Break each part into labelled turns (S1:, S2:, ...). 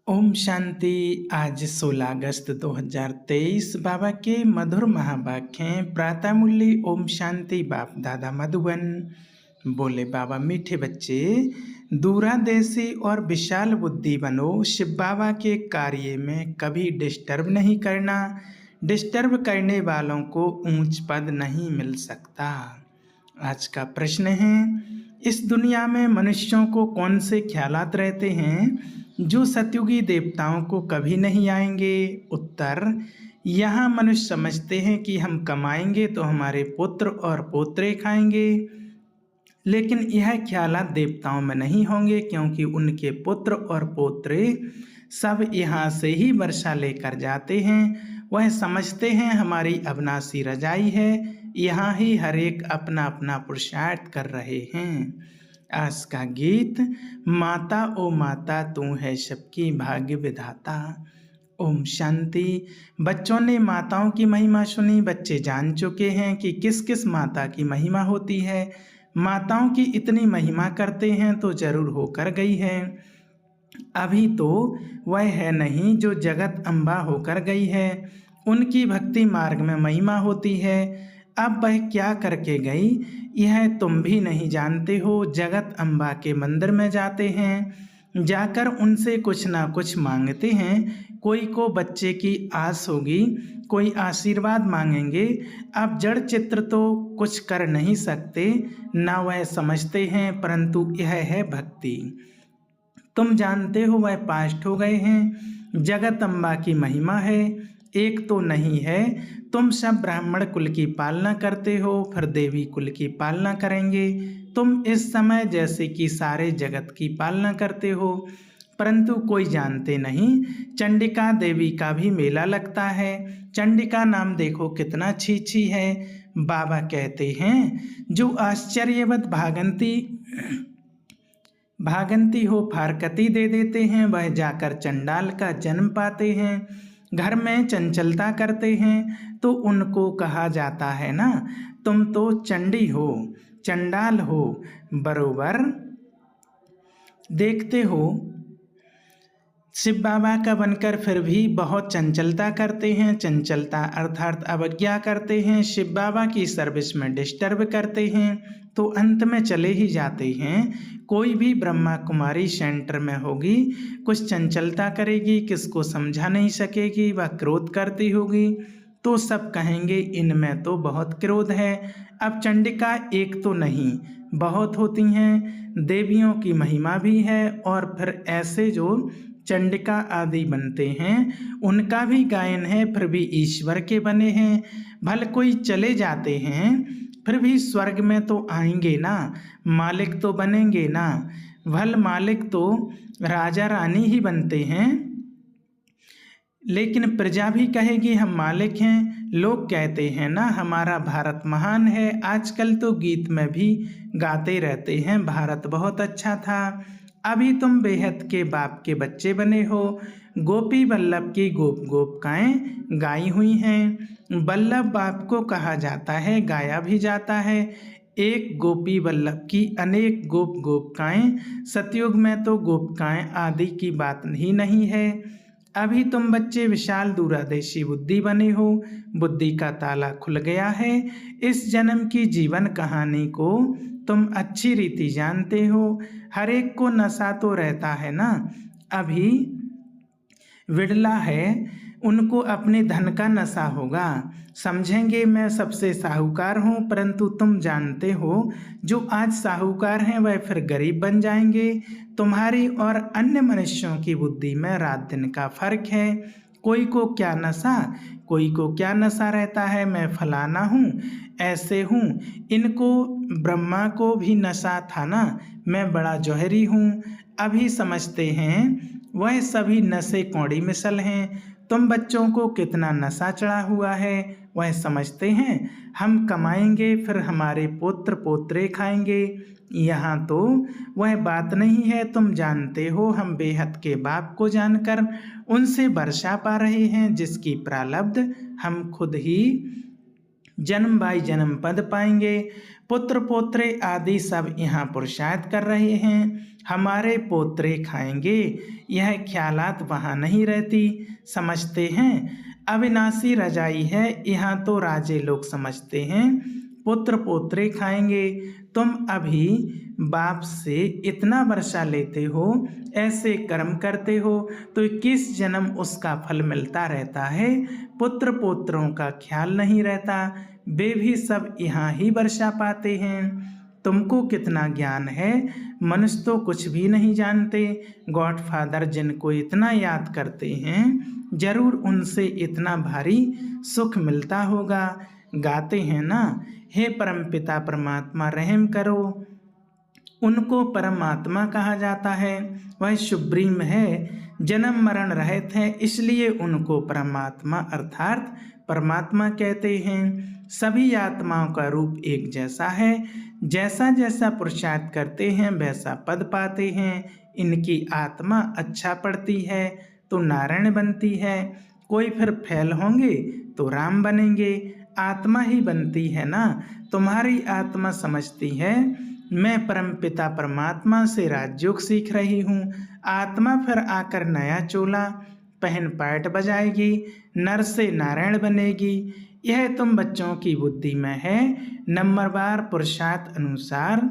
S1: ओम शांति। आज 16 अगस्त 2023 बाबा के मधुर महावाक्य हैं। प्रातः मुरली ओम शांति। बाप दादा मधुबन। बोले बाबा, मीठे बच्चे दूरादेशी और विशाल बुद्धि बनो। शिव बाबा के कार्य में कभी डिस्टर्ब नहीं करना। डिस्टर्ब करने वालों को ऊंच पद नहीं मिल सकता। आज का प्रश्न है, इस दुनिया में मनुष्यों को कौन से ख्यालात रहते हैं जो सतयुगी देवताओं को कभी नहीं आएंगे? उत्तर, यहाँ मनुष्य समझते हैं कि हम कमाएंगे तो हमारे पुत्र और पोत्रे खाएंगे, लेकिन यह ख्यालात देवताओं में नहीं होंगे, क्योंकि उनके पुत्र और पोत्रे सब यहाँ से ही वर्षा लेकर जाते हैं। वह समझते हैं हमारी अविनाशी रजाई है, यहाँ ही हर एक अपना अपना पुरुषार्थ कर रहे हैं। आज का गीत, माता ओ माता तू है सबकी भाग्य विधाता। ओम शांति। बच्चों ने माताओं की महिमा सुनी। बच्चे जान चुके हैं कि किस किस माता की महिमा होती है। माताओं की इतनी महिमा करते हैं तो जरूर होकर गई है। अभी तो वह है नहीं जो जगत अम्बा होकर गई है। उनकी भक्ति मार्ग में महिमा होती है। अब वह क्या करके गई यह तुम भी नहीं जानते हो। जगत अम्बा के मंदिर में जाते हैं, जाकर उनसे कुछ ना कुछ मांगते हैं। कोई को बच्चे की आस होगी, कोई आशीर्वाद मांगेंगे। अब जड़ चित्र तो कुछ कर नहीं सकते, ना वह समझते हैं, परंतु यह है भक्ति। तुम जानते हो वह पास्ट हो गए हैं। जगत अम्बा की महिमा है, एक तो नहीं है। तुम सब ब्राह्मण कुल की पालना करते हो, फिर देवी कुल की पालना करेंगे। तुम इस समय जैसे कि सारे जगत की पालना करते हो, परंतु कोई जानते नहीं चंडिका देवी का भी मेला लगता है। चंडिका नाम देखो कितना छी है। बाबा कहते हैं, जो आश्चर्यवत भागंती हो फारकती दे देते हैं, वह जाकर चंडाल का जन्म पाते हैं। घर में चंचलता करते हैं तो उनको कहा जाता है ना, तुम तो चंडी हो, चंडाल हो। बरोबर देखते हो शिव बाबा का बनकर फिर भी बहुत चंचलता करते हैं। चंचलता अर्थात अवज्ञा करते हैं। शिव बाबा की सर्विस में डिस्टर्ब करते हैं तो अंत में चले ही जाते हैं। कोई भी ब्रह्मा कुमारी सेंटर में होगी, कुछ चंचलता करेगी, किसको समझा नहीं सकेगी, वह क्रोध करती होगी तो सब कहेंगे इनमें तो बहुत क्रोध है। अब चंडिका एक तो नहीं, बहुत होती हैं। देवियों की महिमा भी है, और फिर ऐसे जो चंडिका आदि बनते हैं उनका भी गायन है, फिर भी ईश्वर के बने हैं। भले कोई चले जाते हैं फिर भी स्वर्ग में तो आएंगे ना, मालिक तो बनेंगे ना। भल मालिक तो राजा रानी ही बनते हैं, लेकिन प्रजा भी कहेगी हम मालिक हैं। लोग कहते हैं ना हमारा भारत महान है। आजकल तो गीत में भी गाते रहते हैं भारत बहुत अच्छा था। अभी तुम बेहद के बाप के बच्चे बने हो। गोपी वल्लभ की गोप गोपिकाएं गाई हुई हैं। वल्लभ बाप को कहा जाता है, गाया भी जाता है। एक गोपी वल्लभ की अनेक गोप गोपिकाएं। सतयुग में तो गोपिकाएं आदि की बात ही नहीं है। अभी तुम बच्चे विशाल दूरादेशी बुद्धि बने हो। बुद्धि का ताला खुल गया है। इस जन्म की जीवन कहानी को तुम अच्छी रीति जानते हो। हर एक को नशा तो रहता है ना। अभी विड़ला है, उनको अपने धन का नशा होगा। समझेंगे मैं सबसे साहूकार हूँ, परंतु तुम जानते हो जो आज साहूकार हैं वह फिर गरीब बन जाएंगे। तुम्हारी और अन्य मनुष्यों की बुद्धि में रात दिन का फर्क है। कोई को क्या नशा, कोई को क्या नशा रहता है, मैं फलाना हूँ, ऐसे हूँ। इनको ब्रह्मा को भी नशा था ना, मैं बड़ा जौहरी हूँ। अभी समझते हैं वह सभी नशे कौड़ी मिसल हैं। तुम बच्चों को कितना नशा चढ़ा हुआ है वह समझते हैं। हम कमाएंगे फिर हमारे पुत्र पोत्रे खाएंगे, यहाँ तो वह बात नहीं है। तुम जानते हो हम बेहद के बाप को जानकर उनसे वर्षा पा रहे हैं, जिसकी प्रारब्ध हम खुद ही जन्म बाई जन्म पद पाएंगे। पुत्र पोत्रे आदि सब यहाँ पुरुषार्थ कर रहे हैं, हमारे पोत्रे खाएंगे, यह ख्यालात वहाँ नहीं रहती। समझते हैं अविनाशी रजाई है, यहाँ तो राजे लोग समझते हैं पुत्र पोत्रे खाएंगे। तुम अभी बाप से इतना वर्षा लेते हो, ऐसे कर्म करते हो तो 21 जन्म उसका फल मिलता रहता है। पुत्र पोत्रों का ख्याल नहीं रहता, वे भी सब यहाँ ही वर्षा पाते हैं। तुमको कितना ज्ञान है, मनुष्य तो कुछ भी नहीं जानते। गॉडफादर जिनको इतना याद करते हैं, जरूर उनसे इतना भारी सुख मिलता होगा। गाते हैं ना, हे परमपिता परमात्मा रहम करो। उनको परमात्मा कहा जाता है, वह सुप्रीम है, जन्म मरण रहित है, इसलिए उनको परमात्मा अर्थात परमात्मा कहते हैं। सभी आत्माओं का रूप एक जैसा है, जैसा जैसा पुरुषार्थ करते हैं वैसा पद पाते हैं। इनकी आत्मा अच्छा पढ़ती है तो नारायण बनती है, कोई फिर फैल होंगे तो राम बनेंगे। आत्मा ही बनती है ना, तुम्हारी आत्मा समझती है मैं परमपिता परमात्मा से राजयोग सीख रही हूँ। आत्मा फिर आकर नया चोला पहन पाट बजाएगी, नर से नारायण बनेगी। यह तुम बच्चों की बुद्धि में है। नंबरवार पुरुषार्थ अनुसार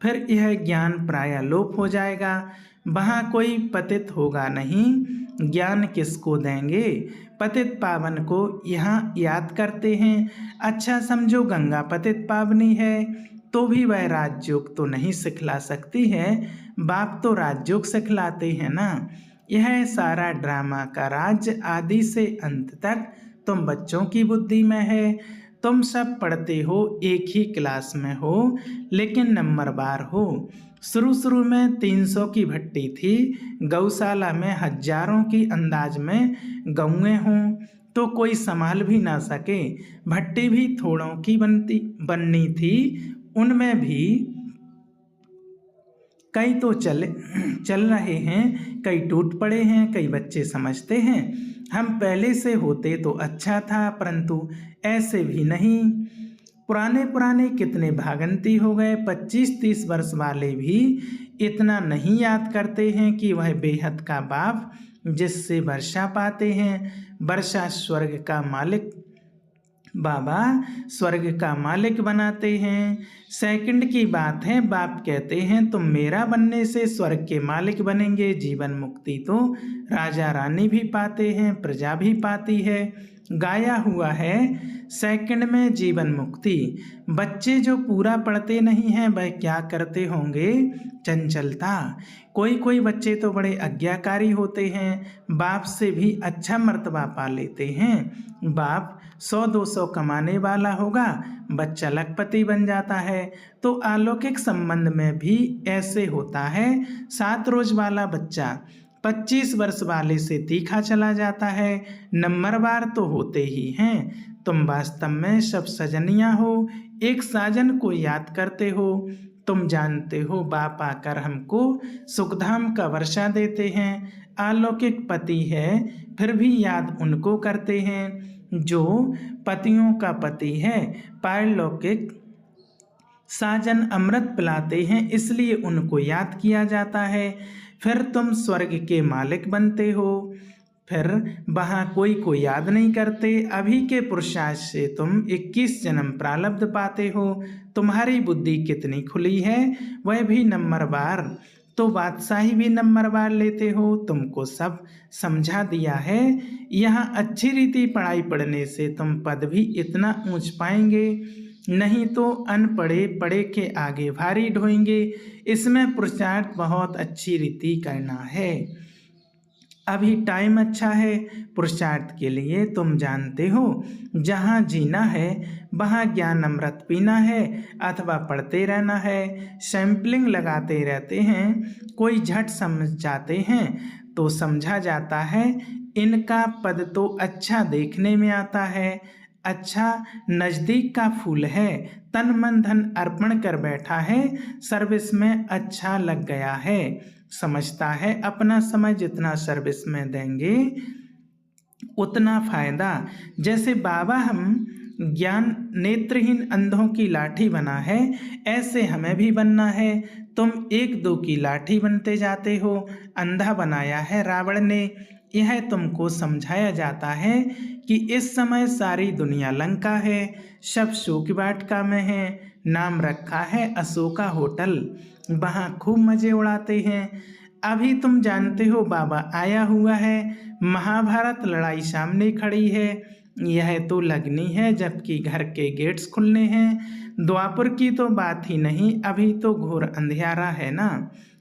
S1: फिर यह ज्ञान प्राय लोप हो जाएगा, वहाँ कोई पतित होगा नहीं। ज्ञान किसको देंगे? पतित पावन को यहाँ याद करते हैं। अच्छा समझो गंगा पतित पावनी है तो भी वह राजयोग तो नहीं सिखला सकती है, बाप तो राजयोग सिखलाते हैं ना। यह सारा ड्रामा का राज्य आदि से अंत तक तुम बच्चों की बुद्धि में है। तुम सब पढ़ते हो, एक ही क्लास में हो, लेकिन नंबरवार हो। शुरू में 300 की भट्टी थी, गौशाला में हजारों की अंदाज में गौएं हों तो कोई संभाल भी ना सके। भट्टी भी थोड़ों की बननी थी, उनमें भी कई तो चल रहे हैं, कई टूट पड़े हैं। कई बच्चे समझते हैं हम पहले से होते तो अच्छा था, परंतु ऐसे भी नहीं। पुराने कितने भागंती हो गए, 25-30 वर्ष वाले भी इतना नहीं याद करते हैं कि वह बेहद का बाप जिससे वर्षा पाते हैं। वर्षा स्वर्ग का मालिक बाबा स्वर्ग का मालिक बनाते हैं। सेकंड की बात है, बाप कहते हैं तुम मेरा बनने से स्वर्ग के मालिक बनेंगे। जीवन मुक्ति तो राजा रानी भी पाते हैं, प्रजा भी पाती है। गाया हुआ है सेकंड में जीवन मुक्ति। बच्चे जो पूरा पढ़ते नहीं हैं वह क्या करते होंगे? चंचलता। कोई बच्चे तो बड़े आज्ञाकारी होते हैं, बाप से भी अच्छा मर्तबा पा लेते हैं। बाप 100-200 कमाने वाला होगा, बच्चा लखपति बन जाता है। तो अलौकिक संबंध में भी ऐसे होता है। 7 रोज वाला बच्चा 25 वर्ष वाले से तीखा चला जाता है। नंबरवार तो होते ही हैं। तुम वास्तव में सब सजनियाँ हो, एक साजन को याद करते हो। तुम जानते हो बाप आकर हमको सुखधाम का वर्षा देते हैं। अलौकिक पति है, फिर भी याद उनको करते हैं जो पतियों का पति है। पारलौकिक साजन अमृत पिलाते हैं, इसलिए उनको याद किया जाता है। फिर तुम स्वर्ग के मालिक बनते हो, फिर वहाँ कोई को याद नहीं करते। अभी के पुरुषार्थ से तुम 21 जन्म प्रारब्ध पाते हो। तुम्हारी बुद्धि कितनी खुली है, वह भी नंबरवार। तो बादशाही भी नंबरवार लेते हो, तुमको सब समझा दिया है। यहाँ अच्छी रीति पढ़ाई पढ़ने से तुम पद भी इतना ऊंच पाएंगे, नहीं तो अनपढ़े पढ़े के आगे भारी ढोएंगे। इसमें पुरुषार्थ बहुत अच्छी रीति करना है। अभी टाइम अच्छा है पुरुषार्थ के लिए। तुम जानते हो जहाँ जीना है वहाँ ज्ञान अमृत पीना है अथवा पढ़ते रहना है। सैम्पलिंग लगाते रहते हैं, कोई झट समझ जाते हैं तो समझा जाता है इनका पद तो अच्छा देखने में आता है, अच्छा नज़दीक का फूल है, तन मन धन अर्पण कर बैठा है, सर्विस में अच्छा लग गया है। समझता है अपना समय जितना सर्विस में देंगे उतना फायदा। जैसे बाबा हम ज्ञान नेत्रहीन अंधों की लाठी बना है, ऐसे हमें भी बनना है। तुम एक दो की लाठी बनते जाते हो, अंधा बनाया है रावण ने। यह तुमको समझाया जाता है कि इस समय सारी दुनिया लंका है, सब शोक वाटिका में है। नाम रखा है अशोका होटल, वहाँ खूब मजे उड़ाते हैं। अभी तुम जानते हो बाबा आया हुआ है, महाभारत लड़ाई सामने खड़ी है। यह तो लगनी है जबकि घर के गेट्स खुलने हैं। द्वापर की तो बात ही नहीं, अभी तो घोर अंधियारा है ना।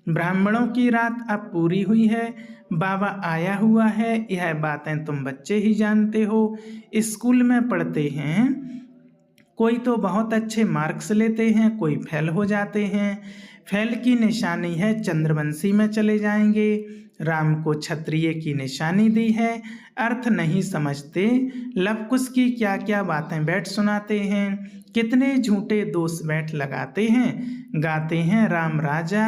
S1: ब्राह्मणों की रात अब पूरी हुई है, बाबा आया हुआ है। यह बातें तुम बच्चे ही जानते हो, स्कूल में पढ़ते हैं। कोई तो बहुत अच्छे मार्क्स लेते हैं, कोई फेल हो जाते हैं। फेल की निशानी है चंद्रवंशी में चले जाएंगे। राम को क्षत्रिय की निशानी दी है, अर्थ नहीं समझते। लव कुश की क्या क्या बातें बैठ सुनाते हैं, कितने झूठे दोष बैठ लगाते हैं। गाते हैं राम राजा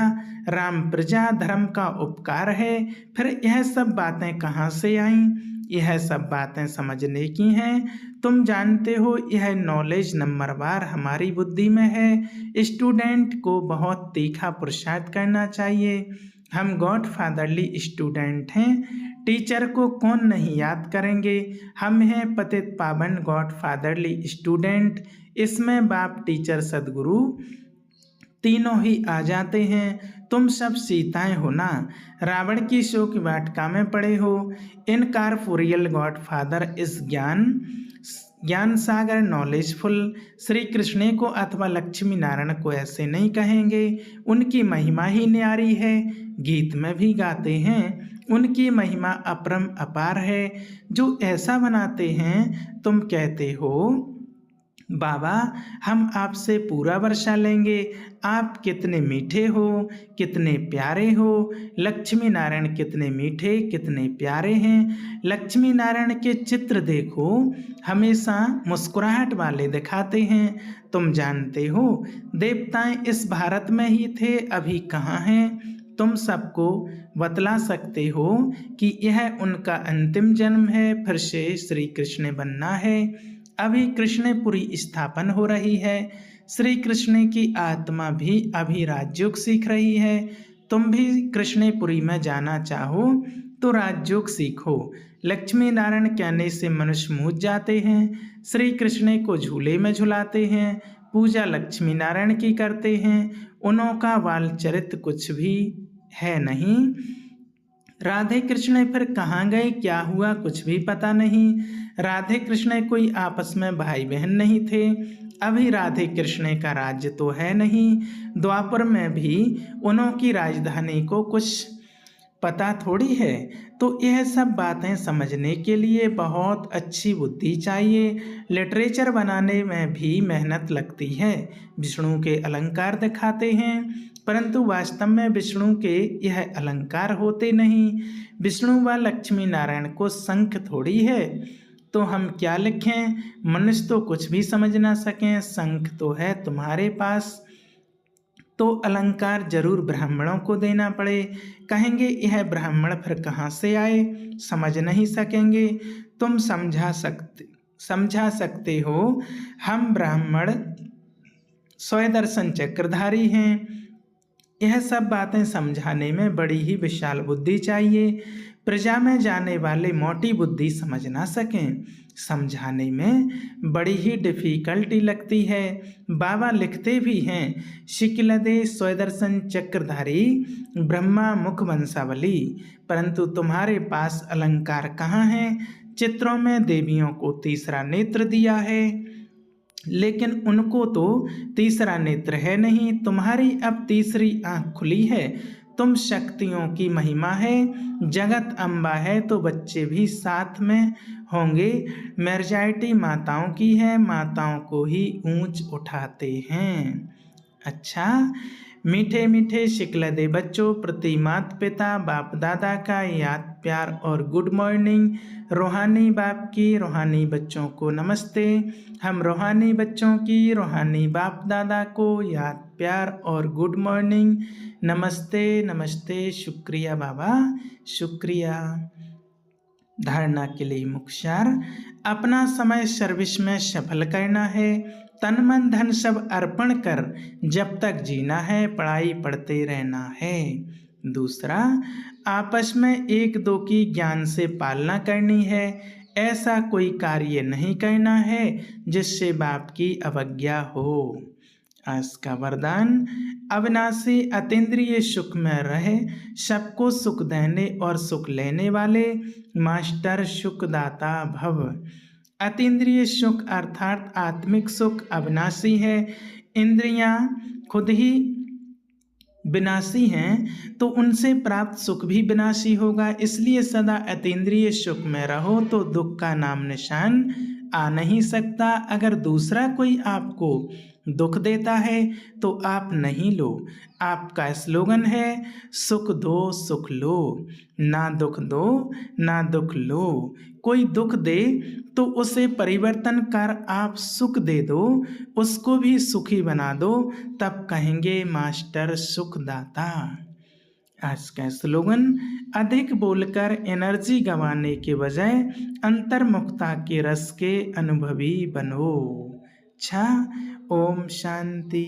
S1: राम प्रजा, धर्म का उपकार है। फिर यह सब बातें कहाँ से आईं? यह सब बातें समझने की हैं। तुम जानते हो यह नॉलेज नंबरवार हमारी बुद्धि में है। स्टूडेंट को बहुत तीखा पुरुषार्थ करना चाहिए। हम गॉड फादरली स्टूडेंट हैं, टीचर को कौन नहीं याद करेंगे। हम हैं पतित पावन गॉड फादरली स्टूडेंट। इसमें बाप टीचर सदगुरु तीनों ही आ जाते हैं। तुम सब सीताएं हो ना, रावण की शोक वाटिका में पड़े हो। इनकॉर्पोरियल गॉड फादर इस ज्ञान सागर नॉलेजफुल। श्री कृष्ण को अथवा लक्ष्मी नारायण को ऐसे नहीं कहेंगे, उनकी महिमा ही न्यारी है। गीत में भी गाते हैं उनकी महिमा अपरम अपार है। जो ऐसा बनाते हैं, तुम कहते हो बाबा हम आपसे पूरा वर्षा लेंगे। आप कितने मीठे हो, कितने प्यारे हो। लक्ष्मी नारायण कितने मीठे कितने प्यारे हैं। लक्ष्मी नारायण के चित्र देखो, हमेशा मुस्कुराहट वाले दिखाते हैं। तुम जानते हो देवताएं इस भारत में ही थे, अभी कहाँ हैं? तुम सबको बतला सकते हो कि यह उनका अंतिम जन्म है, फिर से श्री कृष्ण बनना है। अभी कृष्णपुरी स्थापन हो रही है। श्री कृष्ण की आत्मा भी अभी राजयोग सीख रही है। तुम भी कृष्णपुरी में जाना चाहो तो राजयोग सीखो। लक्ष्मी नारायण कहने से मनुष्य मूझ जाते हैं, श्री कृष्ण को झूले में झुलाते हैं, पूजा लक्ष्मी नारायण की करते हैं। उनों का बाल चरित्र कुछ भी है नहीं। राधे कृष्ण फिर कहाँ गए, क्या हुआ, कुछ भी पता नहीं। राधे कृष्ण कोई आपस में भाई बहन नहीं थे। अभी राधे कृष्ण का राज्य तो है नहीं। द्वापर में भी उनों की राजधानी को कुछ पता थोड़ी है। तो यह सब बातें समझने के लिए बहुत अच्छी बुद्धि चाहिए। लिटरेचर बनाने में भी मेहनत लगती है। विष्णु के अलंकार दिखाते हैं, परंतु वास्तव में विष्णु के यह अलंकार होते नहीं। विष्णु व लक्ष्मी नारायण को शंख थोड़ी है, तो हम क्या लिखें? मनुष्य तो कुछ भी समझ ना सकें, शंख तो है तुम्हारे पास, तो अलंकार जरूर ब्राह्मणों को देना पड़े। कहेंगे यह ब्राह्मण फिर कहाँ से आए, समझ नहीं सकेंगे। तुम समझा सकते हो, हम ब्राह्मण स्वदर्शन चक्रधारी हैं। यह सब बातें समझाने में बड़ी ही विशाल बुद्धि चाहिए। प्रजा में जाने वाले मोटी बुद्धि समझ ना सकें, समझाने में बड़ी ही डिफिकल्टी लगती है। बाबा लिखते भी हैं, शिकिलदे स्वदर्शन चक्रधारी ब्रह्मा मुख वंशावली। परंतु तुम्हारे पास अलंकार कहाँ है? चित्रों में देवियों को तीसरा नेत्र दिया है, लेकिन उनको तो तीसरा नेत्र है नहीं। तुम्हारी अब तीसरी आंख खुली है। तुम शक्तियों की महिमा है, जगत अम्बा है तो बच्चे भी साथ में होंगे। मेजॉरिटी माताओं की है, माताओं को ही ऊंच उठाते हैं। अच्छा, मीठे मीठे शिकलदे बच्चों प्रति माता पिता बाप दादा का याद प्यार और गुड मॉर्निंग। रूहानी बाप की रूहानी बच्चों को नमस्ते। हम रूहानी बच्चों की रूहानी बाप दादा को याद प्यार और गुड मॉर्निंग। नमस्ते नमस्ते, शुक्रिया बाबा, शुक्रिया। धारणा के लिए मुख्य सार, अपना समय सर्विस में सफल करना है, तन मन धन सब अर्पण कर जब तक जीना है पढ़ाई पढ़ते रहना है। दूसरा, आपस में एक दो की ज्ञान से पालना करनी है, ऐसा कोई कार्य नहीं करना है जिससे बाप की अवज्ञा हो। आज का वरदान, अविनाशी अतीन्द्रिय सुख में रहे, सबको सुख देने और सुख लेने वाले मास्टर सुखदाता भव। अतीन्द्रिय सुख अर्थात आत्मिक सुख अविनाशी है। इंद्रियां खुद ही विनाशी हैं तो उनसे प्राप्त सुख भी विनाशी होगा, इसलिए सदा अतीन्द्रिय सुख में रहो तो दुख का नाम निशान आ नहीं सकता। अगर दूसरा कोई आपको दुख देता है तो आप नहीं लो। आपका स्लोगन है, सुख दो सुख लो, ना दुख दो ना दुख लो। कोई दुख दे तो उसे परिवर्तन कर आप सुख दे दो, उसको भी सुखी बना दो, तब कहेंगे मास्टर सुखदाता। आज का स्लोगन, अधिक बोलकर एनर्जी गंवाने के बजाय अंतर्मुखता के रस के अनुभवी बनो। अच्छा, ओम शांति।